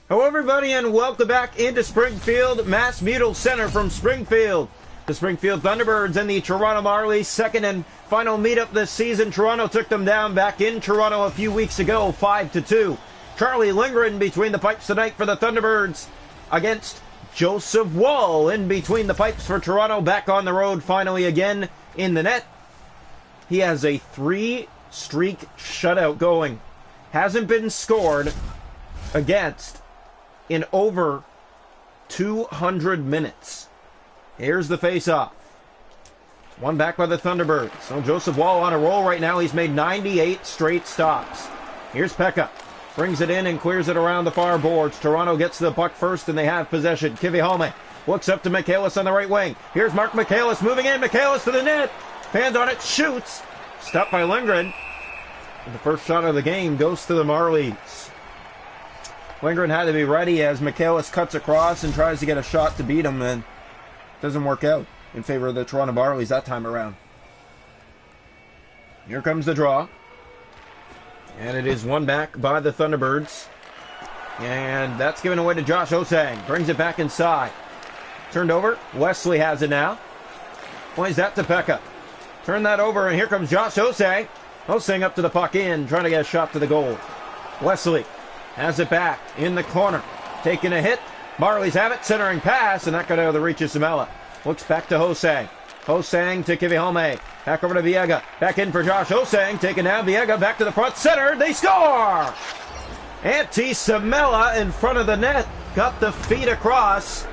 Hello everybody and welcome back into Springfield, Mass Mutual Center from Springfield. The Springfield Thunderbirds and the Toronto Marlies, second and final meetup this season. Toronto took them down back in Toronto a few weeks ago, 5-2. Charlie Lindgren between the pipes tonight for the Thunderbirds against Joseph Woll in between the pipes for Toronto, back on the road finally again in the net. He has a 3-streak shutout going. Hasn't been scored against in over 200 minutes. Here's the face-off. One back by the Thunderbirds. So Joseph Woll on a roll right now. He's made 98 straight stops. Here's Pekka. Brings it in and clears it around the far boards. Toronto gets the puck first and they have possession. Kivihalme looks up to Michaelis on the right wing. Here's Mark Michaelis moving in. Michaelis to the net. Fans on it. Shoots. Stopped by Lindgren. And the first shot of the game goes to the Marlies. Lindgren had to be ready as Michaelis cuts across and tries to get a shot to beat him, and doesn't work out in favor of the Toronto Marlies that time around. Here comes the draw. And it is one back by the Thunderbirds. And that's given away to Josh Osang. Brings it back inside. Turned over. Wesley has it now. Plays that to Pekka. Turn that over, and here comes Josh Osang. Osang up to the puck in, trying to get a shot to the goal. Wesley has it back in the corner. Taking a hit. Marlies have it. Centering pass, and that got out of the reach of Samela. Looks back to Osang. Osang to Kivihalme. Back over to Viega. Back in for Josh Osang. Taken down. Viega back to the front center. They score! Antti Samela in front of the net. Got the feet across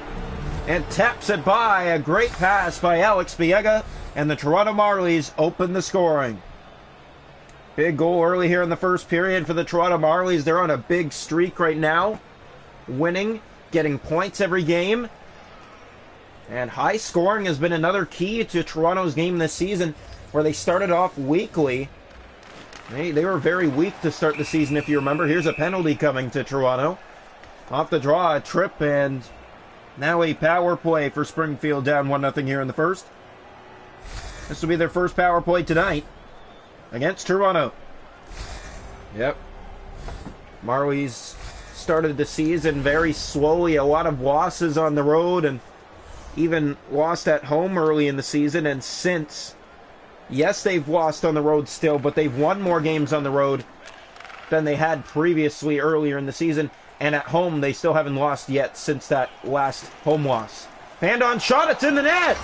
and taps it by. A great pass by Alex Viega. And the Toronto Marlies open the scoring. Big goal early here in the first period for the Toronto Marlies. They're on a big streak right now. Winning, getting points every game. And high scoring has been another key to Toronto's game this season, where they started off weakly. They were very weak to start the season, if you remember. Here's a penalty coming to Toronto. Off the draw, a trip, and now a power play for Springfield, down 1-0 here in the first. This will be their first power play tonight against Toronto. Yep. Marlies started the season very slowly. A lot of losses on the road, and even lost at home early in the season. And since, yes, they've lost on the road still, but they've won more games on the road than they had previously earlier in the season. And at home, they still haven't lost yet since that last home loss. Fandon shot, it's in the net!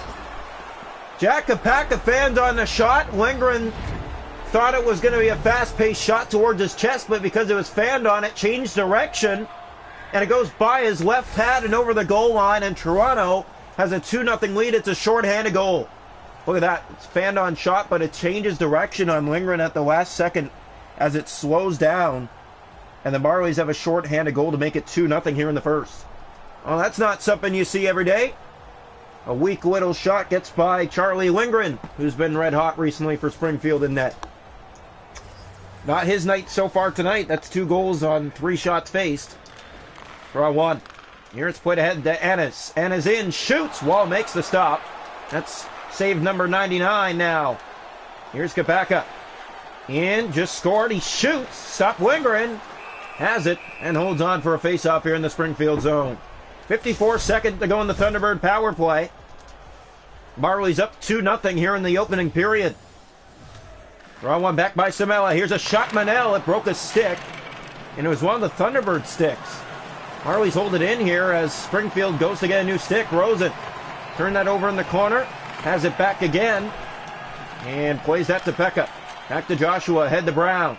Jack Kapaka fanned on the shot. Lindgren thought it was going to be a fast-paced shot towards his chest, but because it was fanned on, it changed direction. And it goes by his left pad and over the goal line, and Toronto has a 2-0 lead. It's a short-handed goal. Look at that. It's fanned on shot, but it changes direction on Lindgren at the last second as it slows down. And the Marlies have a short-handed goal to make it 2-0 here in the first. Well, that's not something you see every day. A weak little shot gets by Charlie Lindgren, who's been red hot recently for Springfield in net. Not his night so far tonight. That's 2 goals on 3 shots faced. Draw 1. Here it's played ahead to Ennis. Ennis in, shoots. Woll makes the stop. That's save number 99 now. Here's Kapaka. In, just scored. He shoots. Stop Lindgren. Has it and holds on for a face-off here in the Springfield zone. 54 seconds to go in the Thunderbird power play. Marlies up 2-0 here in the opening period. Draw 1 back by Samela. Here's a shot, Manel. It broke a stick, and it was one of the Thunderbird sticks. Marlies hold it in here as Springfield goes to get a new stick. Rosen turn that over in the corner. Has it back again. And plays that to Pekka. Back to Joshua. Head to Brown.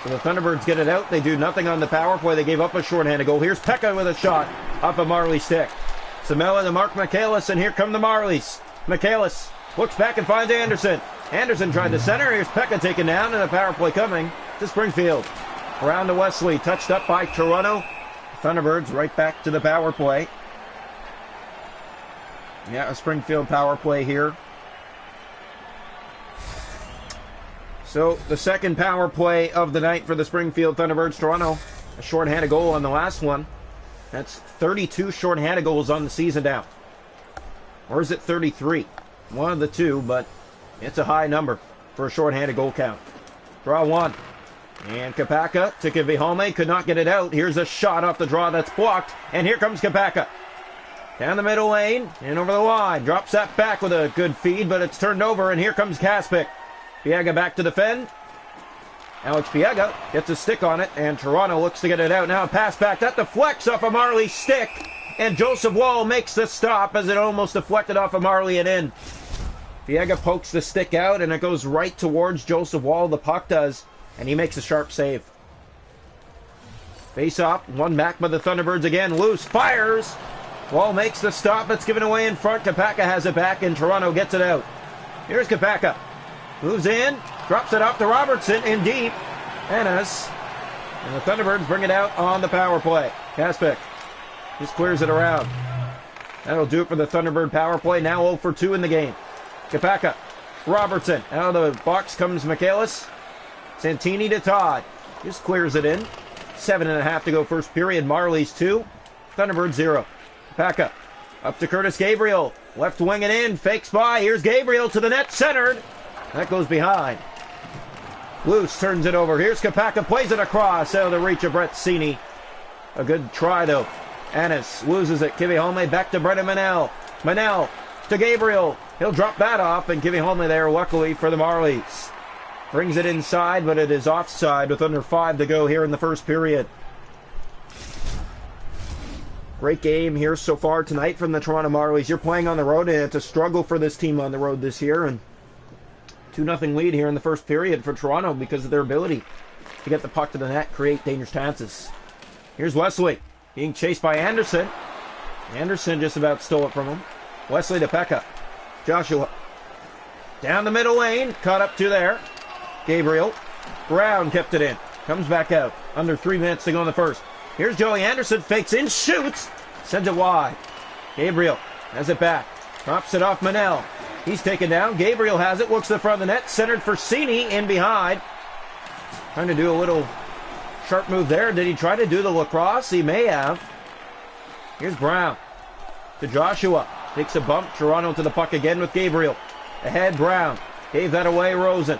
So the Thunderbirds get it out. They do nothing on the power play. They gave up a shorthanded goal. Here's Pekka with a shot off a Marlies stick. Samela to Mark Michaelis, and here come the Marlies. Michaelis looks back and finds Anderson. Anderson tried to center. Here's Pekka taken down, and a power play coming to Springfield. Around to Wesley. Touched up by Toronto. Thunderbirds right back to the power play. Yeah, a Springfield power play here. So the second power play of the night for the Springfield Thunderbirds. Toronto, a shorthanded goal on the last one. That's 32 shorthanded goals on the season now. Or is it 33? One of the two, but it's a high number for a shorthanded goal count. Draw 1. And Kapaka to Kivihome, could not get it out. Here's a shot off the draw that's blocked. And here comes Kapaka. Down the middle lane and over the line. Drops that back with a good feed, but it's turned over. And here comes Kaspic. Biega back to defend. Alex Biega gets a stick on it, and Toronto looks to get it out. Now a pass back. That deflects off of Marlie's stick. And Joseph Wall makes the stop as it almost deflected off of Marlie and in. Biega pokes the stick out, and it goes right towards Joseph Wall. The puck does. And he makes a sharp save. Face off, one back by the Thunderbirds again. Loose, fires. Wall makes the stop. It's given away in front. Kapaka has it back, and Toronto gets it out. Here's Kapaka. Moves in, drops it off to Robertson in deep. Ennis. And the Thunderbirds bring it out on the power play. Kaspic just clears it around. That'll do it for the Thunderbird power play. Now 0 for 2 in the game. Kapaka. Robertson. Out of the box comes Michaelis. Santini to Todd. Just clears it in. 7.5 to go first period. Marlies 2. Thunderbird 0. Kapaka. Up to Curtis Gabriel. Left wing it in. Fakes by. Here's Gabriel to the net. Centered. That goes behind. Loose turns it over. Here's Kapaka. Plays it across. Out of the reach of Brett Cini. A good try though. Ennis loses it. Kivihome back to Brendan Manel. Manel to Gabriel. He'll drop that off. And Kivihome there luckily for the Marlies. Brings it inside, but it is offside with under 5 to go here in the first period. Great game here so far tonight from the Toronto Marlies. You're playing on the road, and it's a struggle for this team on the road this year. And 2-0 lead here in the first period for Toronto because of their ability to get the puck to the net, create dangerous chances. Here's Wesley being chased by Anderson. Anderson just about stole it from him. Wesley to Pekka. Joshua down the middle lane, caught up to there. Gabriel. Brown kept it in. Comes back out. Under 3 minutes to go in the first. Here's Joey Anderson. Fakes in. Shoots. Sends it wide. Gabriel has it back. Drops it off Manel. He's taken down. Gabriel has it. Looks to the front of the net. Centered for Cini. In behind. Trying to do a little sharp move there. Did he try to do the lacrosse? He may have. Here's Brown. To Joshua. Takes a bump. Toronto to the puck again with Gabriel. Ahead Brown. Gave that away Rosen.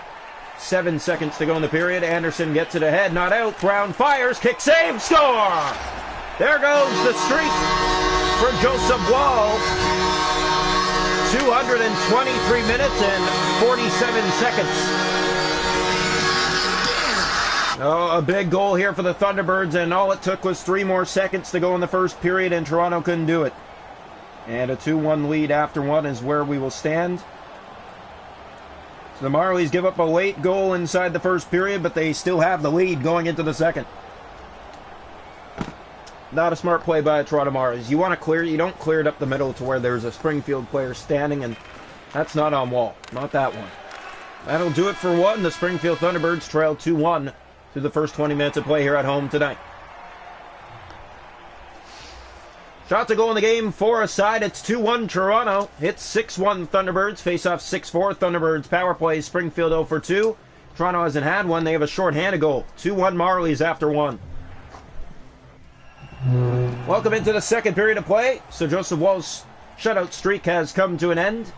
7 seconds to go in the period. Anderson gets it ahead, not out. Brown fires, kick save, score! There goes the streak for Joseph Wall. 223 minutes and 47 seconds. Oh, a big goal here for the Thunderbirds, and all it took was 3 more seconds to go in the first period, and Toronto couldn't do it. And a 2-1 lead after 1 is where we will stand. So the Marlies give up a late goal inside the first period, but they still have the lead going into the second. Not a smart play by the Toronto Marlies. You want to clear, you don't clear it up the middle to where there's a Springfield player standing, and that's not on Wall. Not that one. That'll do it for 1. The Springfield Thunderbirds trail 2-1 through the first 20 minutes of play here at home tonight. Shot to go in the game for a side. It's 2-1 Toronto. Hits 6-1 Thunderbirds. Face off 6-4 Thunderbirds. Power play Springfield 0 for 2. Toronto hasn't had one. They have a short-handed goal. 2-1 Marlies after 1. Welcome into the second period of play. So Joseph Wall's shutout streak has come to an end.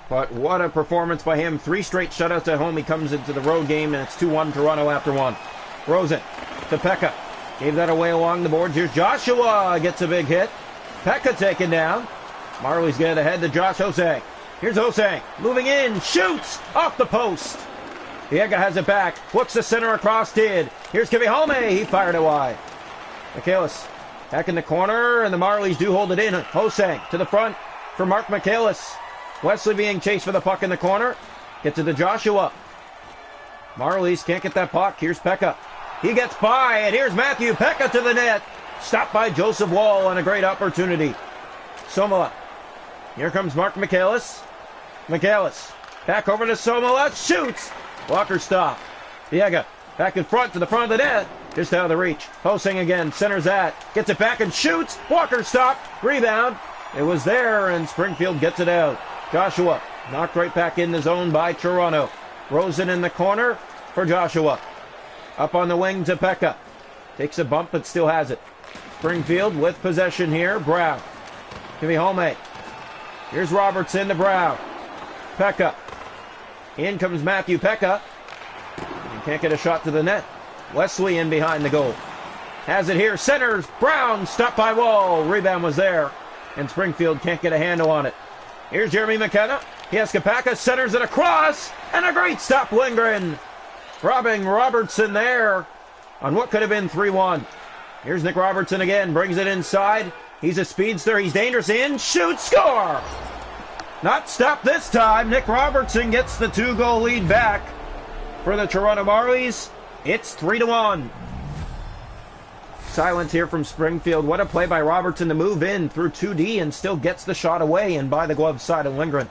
But what a performance by him. 3 straight shutouts at home. He comes into the road game, and it's 2-1 Toronto after 1. Rosen to Pekka. Gave that away along the boards. Here's Joshua. Gets a big hit. Pekka taken down. Marlies get it ahead to Josh Osang. Here's Osang. Moving in. Shoots. Off the post. Biega has it back. Looks to center across. Did. Here's Kivihome. He fired it wide. Michaelis back in the corner. And the Marlies do hold it in. Osang to the front for Mark Michaelis. Wesley being chased for the puck in the corner. Get to the Joshua. Marlies can't get that puck. Here's Pekka. He gets by, and here's Matthew Pekka to the net. Stopped by Joseph Wall on a great opportunity. Somola. Here comes Mark Michaelis. Michaelis. Back over to Somola. Shoots. Walker stop. Biega back in front to the front of the net. Just out of the reach. Hosing again. Centers that. Gets it back and shoots. Walker stop. Rebound. It was there, and Springfield gets it out. Joshua knocked right back in the zone by Toronto. Rosen in the corner for Joshua. Up on the wing to Pekka. Takes a bump but still has it. Springfield with possession here. Brown. Kivihome. Here's Robertson to Brown. Pekka. In comes Matthew Pekka. Can't get a shot to the net. Wesley in behind the goal. Has it here. Centers. Brown. Stopped by Wall. Rebound was there. And Springfield can't get a handle on it. Here's Jeremy McKenna. He has Kapaka. Centers it across. And a great stop, Lindgren. Robbing Robertson there on what could have been 3-1. Here's Nick Robertson again. Brings it inside. He's a speedster. He's dangerous. In. Shoot. Score. Not stopped this time. Nick Robertson gets the 2-goal lead back for the Toronto Marlies. It's 3-1. Silence here from Springfield. What a play by Robertson to move in through 2D and still gets the shot away and by the glove side of Lindgren.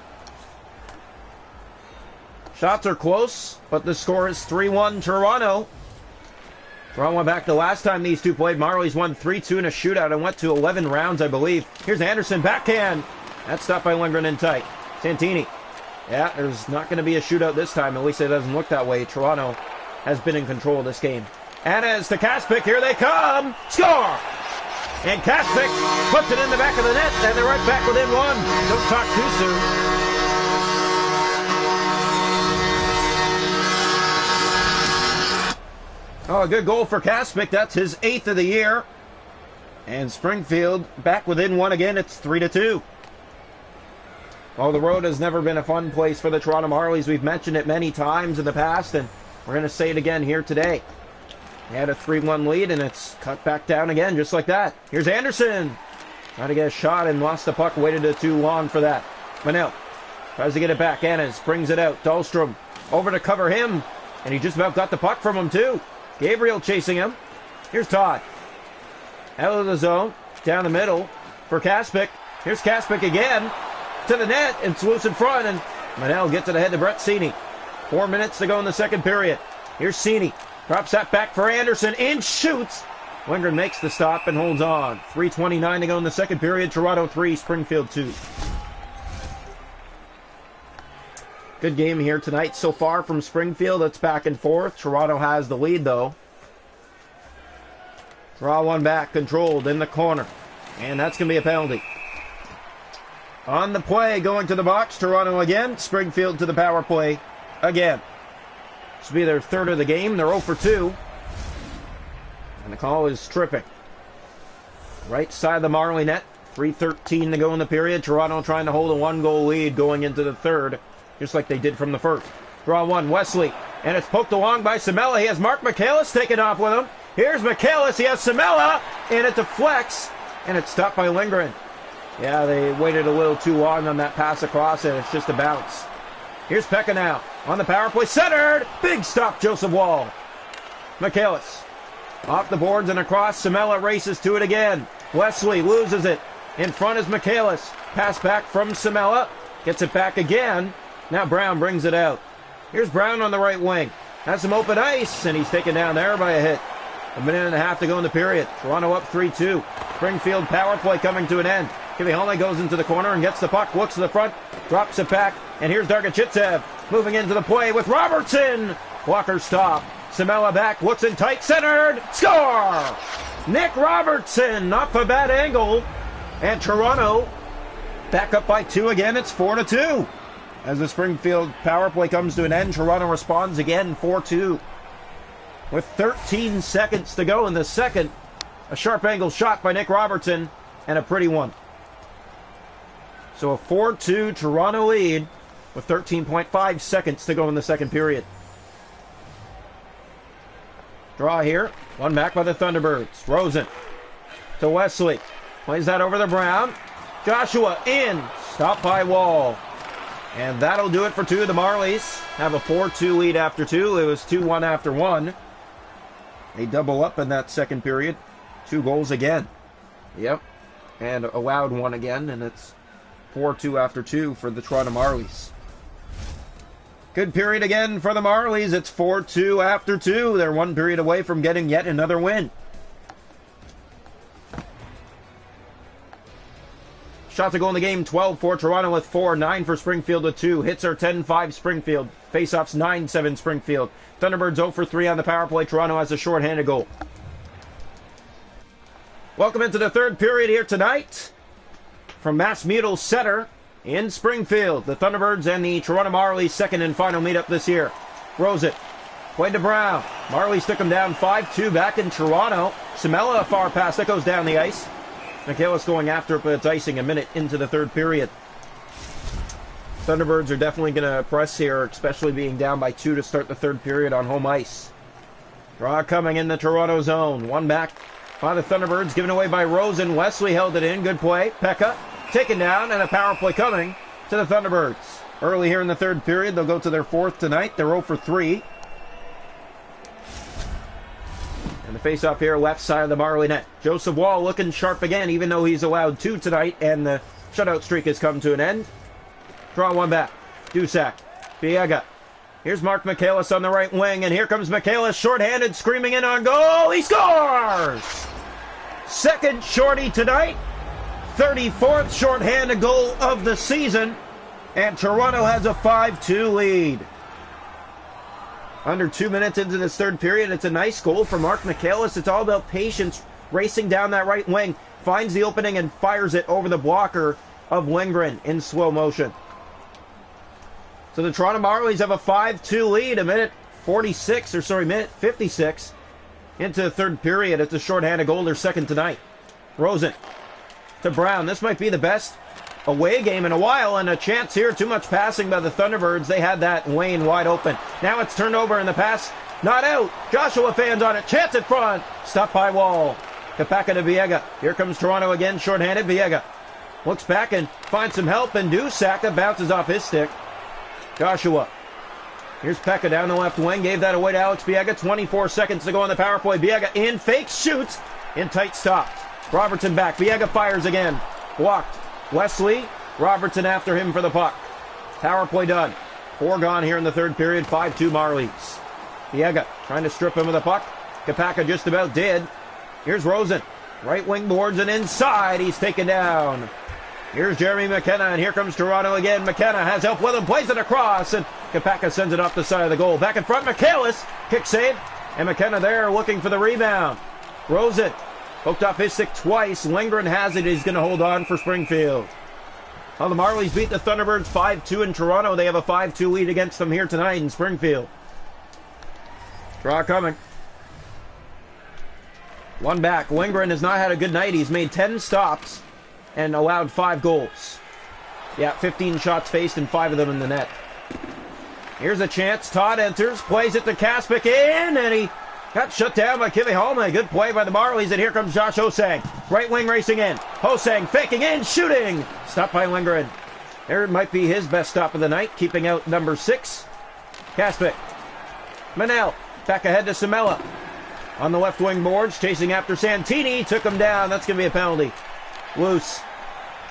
Shots are close, but the score is 3-1 Toronto. Toronto went back to last time these two played. Marlies won 3-2 in a shootout and went to 11 rounds, I believe. Here's Anderson, backhand. That's stopped by Lindgren in tight. Santini. Yeah, there's not going to be a shootout this time. At least it doesn't look that way. Toronto has been in control of this game. Anez to Kaspic. Here they come. Score! And Kaspic puts it in the back of the net, and they're right back within one. Don't talk too soon. Oh, a good goal for Kaspic. That's his 8th of the year. And Springfield back within one again. It's 3-2. Well, the road has never been a fun place for the Toronto Marlies. We've mentioned it many times in the past, and we're going to say it again here today. They had a 3-1 lead, and it's cut back down again, just like that. Here's Anderson. Trying to get a shot and lost the puck. Waited too long for that. Manel tries to get it back. Anez brings it out. Dahlstrom over to cover him, and he just about got the puck from him, too. Gabriel chasing him. Here's Todd. Out of the zone. Down the middle for Kaspic. Here's Kaspic again. To the net. It's loose in front, and Manel gets it ahead to Brett Cini. 4 minutes to go in the second period. Here's Cini. Drops that back for Anderson. In shoots. Lindgren makes the stop and holds on. 3:29 to go in the second period. Toronto 3, Springfield 2. Good game here tonight so far from Springfield. It's back and forth. Toronto has the lead, though. Draw one back. Controlled in the corner. And that's going to be a penalty. On the play, going to the box. Toronto again. Springfield to the power play again. This will be their 3rd of the game. They're 0 for 2. And the call is tripping. Right side of the Marley net. 3:13 to go in the period. Toronto trying to hold a 1-goal lead going into the 3rd, just like they did from the 1st. Draw one, Wesley. And it's poked along by Samela. He has Mark Michaelis taken off with him. Here's Michaelis. He has Samela. And it deflects. And it's stopped by Lindgren. Yeah, they waited a little too long on that pass across, and it's just a bounce. Here's Pekka now. On the power play, centered! Big stop, Joseph Wall. Michaelis. Off the boards and across. Samela races to it again. Wesley loses it. In front is Michaelis. Pass back from Samela. Gets it back again. Now Brown brings it out. Here's Brown on the right wing. Has some open ice, and he's taken down there by a hit. 1.5 minutes to go in the period. Toronto up 3-2. Springfield power play coming to an end. Kivihalme goes into the corner and gets the puck, looks to the front, drops it back, and here's Dargachitsev moving into the play with Robertson. Walker stop. Samela back, looks in tight, centered, score! Nick Robertson off a bad angle, and Toronto back up by 2 again. It's 4-2. As the Springfield power play comes to an end, Toronto responds again 4-2. With 13 seconds to go in the second, a sharp angle shot by Nick Robertson, and a pretty one. So a 4-2 Toronto lead with 13.5 seconds to go in the second period. Draw here. One back by the Thunderbirds. Rosen to Wesley. Plays that over to Brown. Joshua in. Stopped by Wall. And that'll do it for 2. The Marlies have a 4-2 lead after 2. It was 2-1 after 1. They double up in that second period. 2 goals again. Yep. And allowed 1 again, and it's 4-2 after 2 for the Toronto Marlies. Good period again for the Marlies. It's 4-2 after 2. They're 1 period away from getting yet another win. Shots to go in the game, 12 for Toronto with 4, 9 for Springfield with 2. Hits are 10-5 Springfield. Faceoffs 9-7 Springfield. Thunderbirds 0 for 3 on the power play. Toronto has a shorthanded goal. Welcome into the third period here tonight. From Mass Mutual Center in Springfield, the Thunderbirds and the Toronto Marlies second and final meetup this year. Rosen Played to Brown. Marlies took him down 5-2 back in Toronto. Samela a far pass that goes down the ice. Michaelis going after it, but it's icing a minute into the third period. Thunderbirds are definitely going to press here, especially being down by 2 to start the third period on home ice. Draw coming in the Toronto zone. One back by the Thunderbirds, given away by Rosen. Wesley held it in. Good play. Pekka taken down, and a power play coming to the Thunderbirds. Early here in the third period, they'll go to their fourth tonight. They're 0 for 3. And the face-off here, left side of the Marley net. Joseph Wall looking sharp again, even though he's allowed 2 tonight, and the shutout streak has come to an end. Draw one back. Dusak. Biega. Here's Mark Michaelis on the right wing, and here comes Michaelis, shorthanded, screaming in on goal. He scores! Second shorty tonight. 34th shorthanded goal of the season, and Toronto has a 5-2 lead. Under 2 minutes into this third period, it's a nice goal for Mark Michaelis. It's all about patience, racing down that right wing, finds the opening and fires it over the blocker of Lindgren in slow motion. So the Toronto Marlies have a 5-2 lead, minute 56 into the third period. It's a shorthanded goal, their second tonight. Rosen to Brown. This might be the best away game in a while, and a chance here. Too much passing by the Thunderbirds. They had that lane wide open. Now it's turned over in the pass. Not out. Joshua fans on it. Chance at front. Stopped by Wall. Kapaka to Biega. Here comes Toronto again, shorthanded. Biega looks back and finds some help, and Dusak that bounces off his stick. Joshua. Here's Pekka down the left wing. Gave that away to Alex Biega. 24 seconds to go on the power play. Biega in, fakes, shoots, in tight stop. Robertson back. Biega fires again. Blocked. Wesley. Robertson after him for the puck. Power play done. 4 gone here in the third period. 5-2 Marlies. Biega trying to strip him of the puck. Kapaka just about did. Here's Rosen. Right wing boards and inside. He's taken down. Here's Jeremy McKenna, and here comes Toronto again. McKenna has help with him, plays it across, and Kapaka sends it off the side of the goal. Back in front, Michaelis, kick save, and McKenna there looking for the rebound. Rosen hooked off his stick twice. Lindgren has it. He's going to hold on for Springfield. Well, the Marlies beat the Thunderbirds 5-2 in Toronto. They have a 5-2 lead against them here tonight in Springfield. Draw coming. One back. Lindgren has not had a good night. He's made 10 stops and allowed 5 goals. Yeah, 15 shots faced and 5 of them in the net. Here's a chance. Todd enters, plays it to Kaspic in, and he got shut down by Kivi Holme. Good play by the Marlies, and here comes Josh Hosang. Right wing racing in. Hosang faking in, shooting. Stopped by Lindgren. There might be his best stop of the night, keeping out number 6. Kaspic. Manel back ahead to Samela. On the left wing boards, chasing after Santini. Took him down. That's going to be a penalty. Loose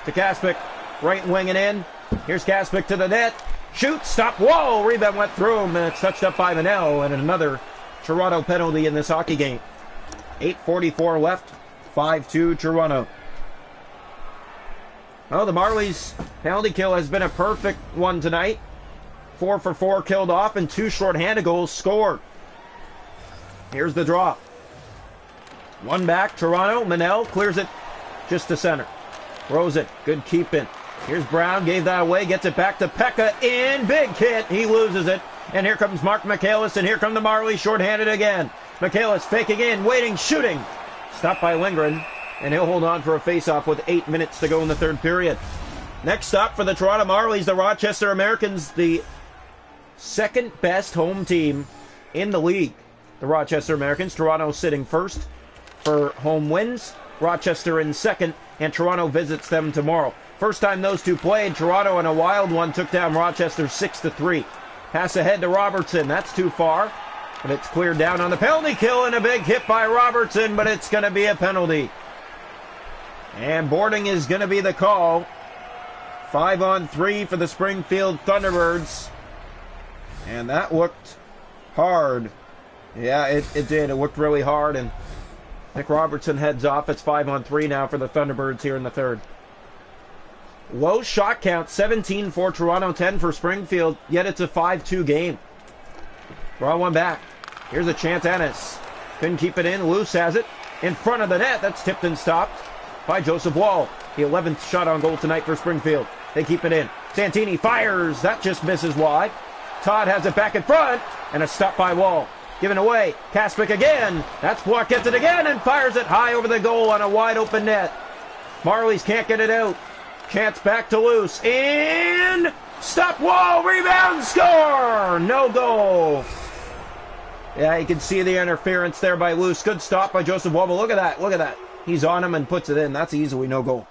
to Kaspic, right wing and in. Here's Kaspic to the net. Shoot, stop, whoa, rebound went through him, and it's touched up by Manel, and another Toronto penalty in this hockey game. 8:44 left, 5-2 Toronto. Well, the Marlies' penalty kill has been a perfect one tonight. 4 for 4 killed off, and 2 shorthanded goals scored. Here's the draw. One back, Toronto. Manel clears it just to center. Rosen, good keeping. Here's Brown, gave that away, gets it back to Pekka in. Big hit, he loses it. And here comes Mark Michaelis, and here come the Marlies, shorthanded again. Michaelis faking in, waiting, shooting. Stopped by Lindgren, and he'll hold on for a face-off with 8 minutes to go in the third period. Next stop for the Toronto Marlies, the Rochester Americans, the second best home team in the league. The Rochester Americans, Toronto sitting first for home wins. Rochester in second, and Toronto visits them tomorrow. First time those two played, Toronto in a wild one took down Rochester 6-3. Pass ahead to Robertson. That's too far, but it's cleared down on the penalty kill, and a big hit by Robertson, but it's going to be a penalty. And boarding is going to be the call. 5-on-3 for the Springfield Thunderbirds. And that looked hard. Yeah, it did. It looked really hard, and Nick Robertson heads off. It's 5-on-3 now for the Thunderbirds here in the third. Low shot count, 17 for Toronto, 10 for Springfield, yet it's a 5-2 game. Draw one back. Here's a chance, Ennis. Couldn't keep it in. Loose has it. In front of the net. That's tipped and stopped by Joseph Wall. The 11th shot on goal tonight for Springfield. They keep it in. Santini fires. That just misses wide. Todd has it back in front, and a stop by Wall. Given away. Kaspic again. That's blocked, gets it again, and fires it high over the goal on a wide open net. Marlies can't get it out. Chance back to Loose. In. Stop Wall. Rebound. Score. No goal. Yeah, you can see the interference there by Loose. Good stop by Joseph Wall. But look at that. Look at that. He's on him and puts it in. That's easily no goal.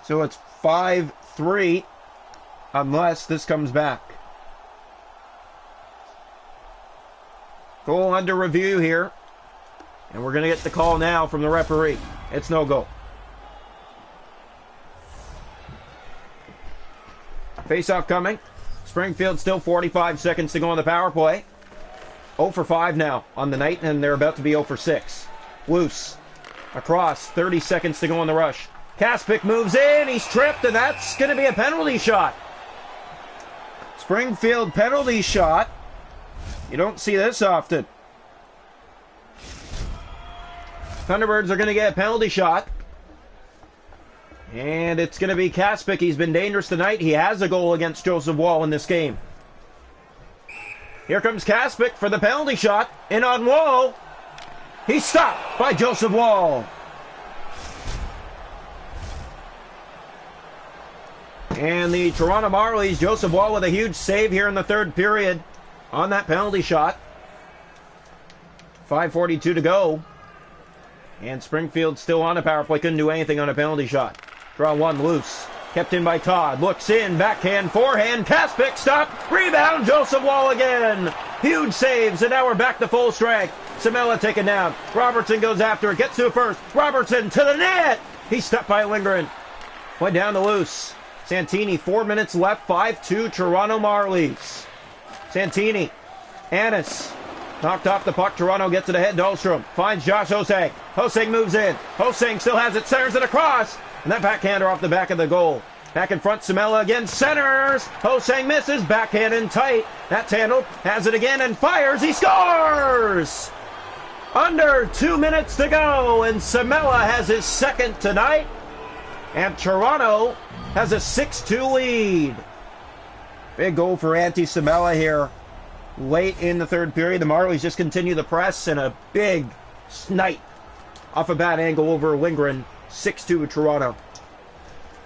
So it's 5-3 unless this comes back. Goal under review here. And we're going to get the call now from the referee. It's no goal. Face-off coming. Springfield still 45 seconds to go on the power play. 0 for 5 now on the night, and they're about to be 0 for 6. Loose. Across. 30 seconds to go on the rush. Kaspic moves in. He's tripped, and that's going to be a penalty shot. Springfield penalty shot. You don't see this often. Thunderbirds are going to get a penalty shot. And it's going to be Kaspic. He's been dangerous tonight. He has a goal against Joseph Wall in this game. Here comes Kaspic for the penalty shot. In on Wall. He's stopped by Joseph Wall. And the Toronto Marlies, Joseph Wall with a huge save here in the third period on that penalty shot. 5:42 to go. And Springfield still on a power play. Couldn't do anything on a penalty shot. Draw one Loose. Kept in by Todd. Looks in. Backhand. Forehand. Kaspic. Stop. Rebound. Joseph Wall again. Huge saves. And now we're back to full strength. Samela taken down. Robertson goes after it. Gets to it first. Robertson to the net. He's stopped by Lindgren. Went down to Loose. Santini. 4 minutes left. 5-2 Toronto Marlies. Santini. Annis. Knocked off the puck. Toronto gets it ahead. Dahlstrom finds Josh Hosang. Hosang moves in. Hosang still has it. Centers it across. And that backhander off the back of the goal. Back in front. Samela again. Centers. Hosang misses. Backhand in tight. That's handled. Has it again and fires. He scores! Under 2 minutes to go. And Samela has his second tonight. And Toronto has a 6-2 lead. Big goal for Antti Samela here. Late in the third period, the Marlies just continue the press and a big snipe off a bad angle over Lindgren. 6-2 Toronto.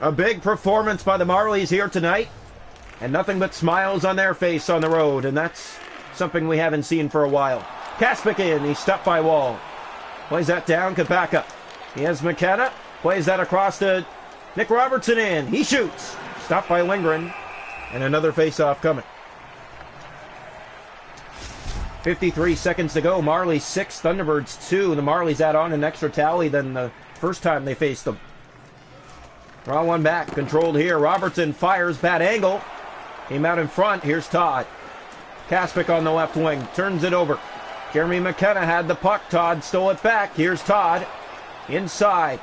A big performance by the Marlies here tonight, and nothing but smiles on their face on the road, and that's something we haven't seen for a while. Kaspic in, he's stopped by Wall. Plays that down, Kapaka. He has McKenna, plays that across to Nick Robertson in. He shoots. Stopped by Lindgren, and another face-off coming. 53 seconds to go. Marlies 6, Thunderbirds 2. The Marlies add on an extra tally than the first time they faced them. Draw one back. Controlled here. Robertson fires. Bad angle. Came out in front. Here's Todd. Kaspic on the left wing. Turns it over. Jeremy McKenna had the puck. Todd stole it back. Here's Todd. Inside.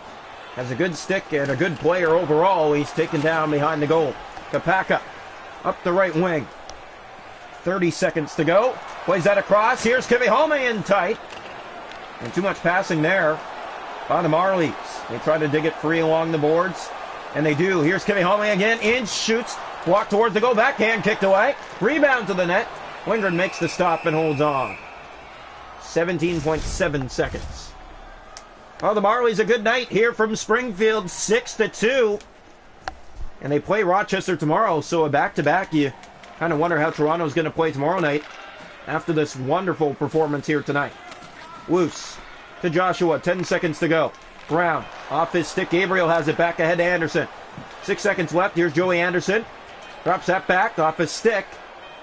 Has a good stick and a good player overall. He's taken down behind the goal. Kapaka up the right wing. 30 seconds to go. Plays that across. Here's Kivihome in tight. And too much passing there by the Marlies. They try to dig it free along the boards. And they do. Here's Kivihome again. In, shoots. Walk towards the goal. Backhand kicked away. Rebound to the net. Lindgren makes the stop and holds on. 17.7 seconds. Oh, the Marlies a good night here from Springfield. 6-2. And they play Rochester tomorrow. So a back-to-back. You kind of wonder how Toronto's going to play tomorrow night after this wonderful performance here tonight. Loose to Joshua. 10 seconds to go. Brown off his stick. Gabriel has it back ahead to Anderson. 6 seconds left. Here's Joey Anderson. Drops that back off his stick.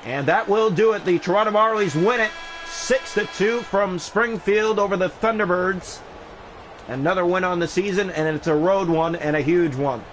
And that will do it. The Toronto Marlies win it. 6-2 from Springfield over the Thunderbirds. Another win on the season, and it's a road one and a huge one.